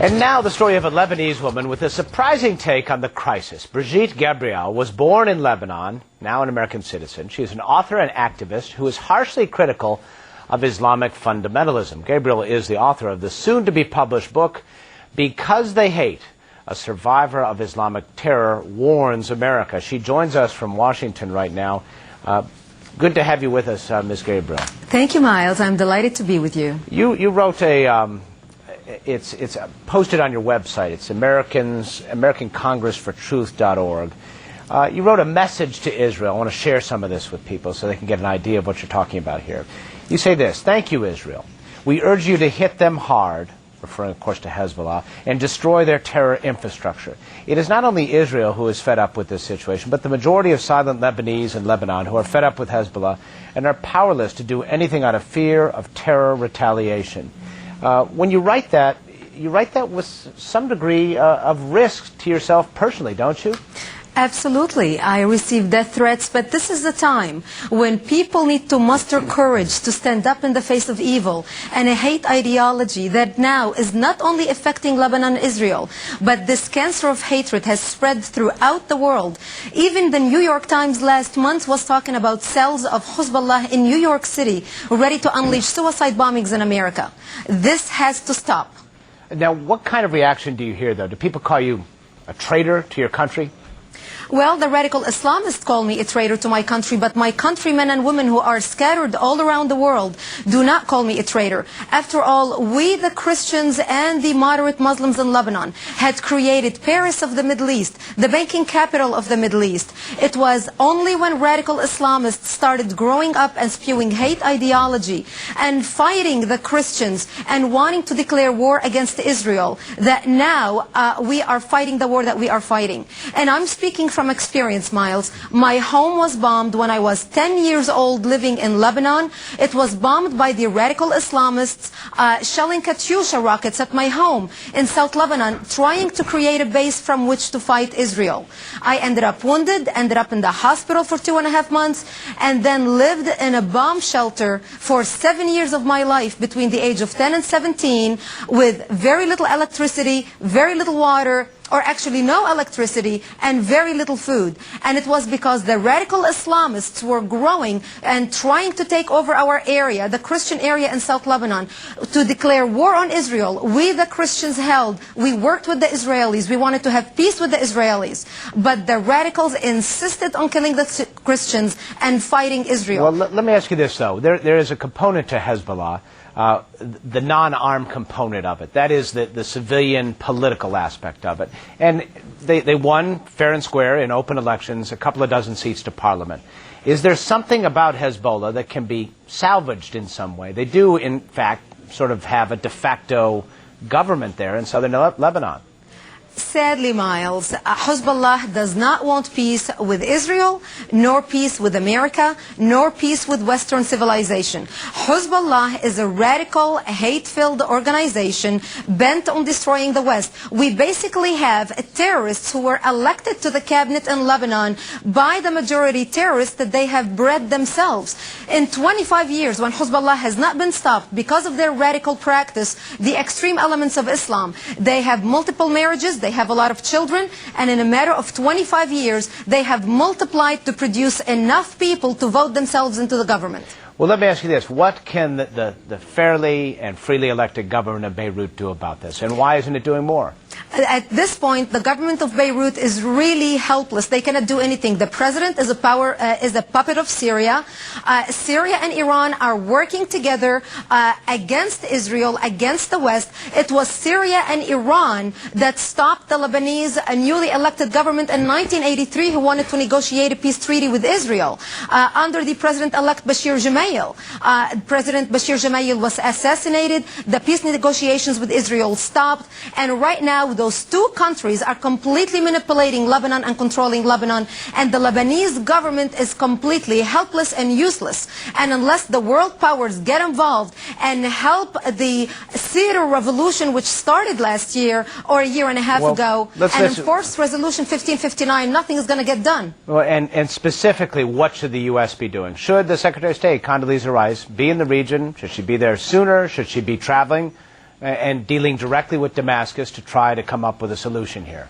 And now the story of a Lebanese woman with a surprising take on the crisis. Brigitte Gabriel was born in Lebanon, now an American citizen. She is an author and activist who is harshly critical of Islamic fundamentalism. Gabriel is the author of the soon-to-be-published book, Because They Hate, a survivor of Islamic terror warns America. She joins us from Washington right now. Good to have you with us, Ms. Gabriel. Thank you, Miles. I'm delighted to be with you. You wrote a... It's posted on your website. It's AmericanCongressForTruth.org. You wrote a message to Israel. I want to share some of this with people so they can get an idea of what you're talking about here. You say this: "Thank you, Israel. We urge you to hit them hard," referring, of course, to Hezbollah, "and destroy their terror infrastructure." It is not only Israel who is fed up with this situation, but the majority of silent Lebanese in Lebanon who are fed up with Hezbollah and are powerless to do anything out of fear of terror retaliation. When you write that with some degree of risk to yourself personally, don't you? Absolutely. I receive death threats, but this is the time when people need to muster courage to stand up in the face of evil and a hate ideology that now is not only affecting Lebanon and Israel, but this cancer of hatred has spread throughout the world. Even the New York Times last month was talking about cells of Hezbollah in New York City ready to unleash suicide bombings in America. This has to stop. Now, what kind of reaction do you hear, though? Do people call you a traitor to your country? Well, the radical Islamists call me a traitor to my country, but my countrymen and women who are scattered all around the world do not call me a traitor. After all, we, the Christians and the moderate Muslims in Lebanon, had created Paris of the Middle East, the banking capital of the Middle East. It was only when radical Islamists started growing up and spewing hate ideology and fighting the Christians and wanting to declare war against Israel that now we are fighting the war that we are fighting. And I'm speaking from experience, Miles. My home was bombed when I was 10 years old living in Lebanon. It was bombed by the radical Islamists shelling Katyusha rockets at my home in South Lebanon, trying to create a base from which to fight Israel. I ended up wounded, ended up in the hospital for 2.5 months, and then lived in a bomb shelter for 7 years of my life between the age of 10 and 17 with very little electricity, very little water, or actually no electricity, and very little food. And it was because the radical Islamists were growing and trying to take over our area, the Christian area in South Lebanon, to declare war on Israel. We, the Christians, we worked with the Israelis. We wanted to have peace with the Israelis. But the radicals insisted on killing the Christians and fighting Israel. Well, let me ask you this, though. There is a component to Hezbollah, the non-armed component of it. That is the civilian political aspect of it. And they won fair and square in open elections, a couple of dozen seats to parliament. Is there something about Hezbollah that can be salvaged in some way? They do, in fact, sort of have a de facto government there in southern Lebanon. Sadly, Miles, Hezbollah does not want peace with Israel, nor peace with America, nor peace with Western civilization. Hezbollah is a radical, hate-filled organization bent on destroying the West. We basically have terrorists who were elected to the cabinet in Lebanon by the majority terrorists that they have bred themselves. In 25 years, when Hezbollah has not been stopped because of their radical practice, the extreme elements of Islam, they have multiple marriages, they have a lot of children, and in a matter of 25 years, they have multiplied to produce enough people to vote themselves into the government. Well, let me ask you this. What can the fairly and freely elected government of Beirut do about this, and why isn't it doing more? At this point, the government of Beirut is really helpless. They cannot do anything. The president is a puppet of Syria. Syria and Iran are working together against Israel, against the West. It was Syria and Iran that stopped the Lebanese newly elected government in 1983 who wanted to negotiate a peace treaty with Israel under the president-elect Bashir Gemayel. President Bashir Gemayel was assassinated. The peace negotiations with Israel stopped. And right now, those two countries are completely manipulating Lebanon and controlling Lebanon, and the Lebanese government is completely helpless and useless. And unless the world powers get involved and help the Syrian revolution, which started last year or a year and a half ago, and enforce Resolution 1559, nothing is going to get done. Well, and specifically, what should the U.S. be doing? Should the Secretary of State, Condoleezza Rice, be in the region? Should she be there sooner? Should she be traveling and dealing directly with Damascus to try to come up with a solution here?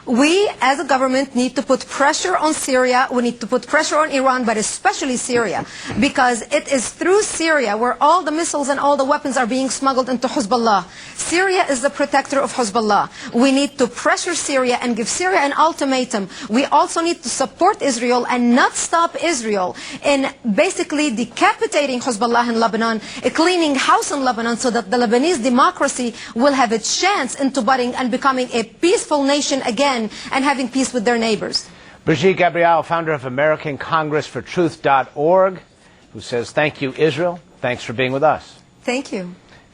We, as a government, need to put pressure on Syria. We need to put pressure on Iran, but especially Syria, because it is through Syria where all the missiles and all the weapons are being smuggled into Hezbollah. Syria is the protector of Hezbollah. We need to pressure Syria and give Syria an ultimatum. We also need to support Israel and not stop Israel in basically decapitating Hezbollah in Lebanon, cleaning house in Lebanon, so that the Lebanese democracy will have a chance into budding and becoming a peaceful nation again, and having peace with their neighbors. Brigitte Gabriel, founder of American Congress for Truth.org, who says, thank you, Israel. Thanks for being with us. Thank you.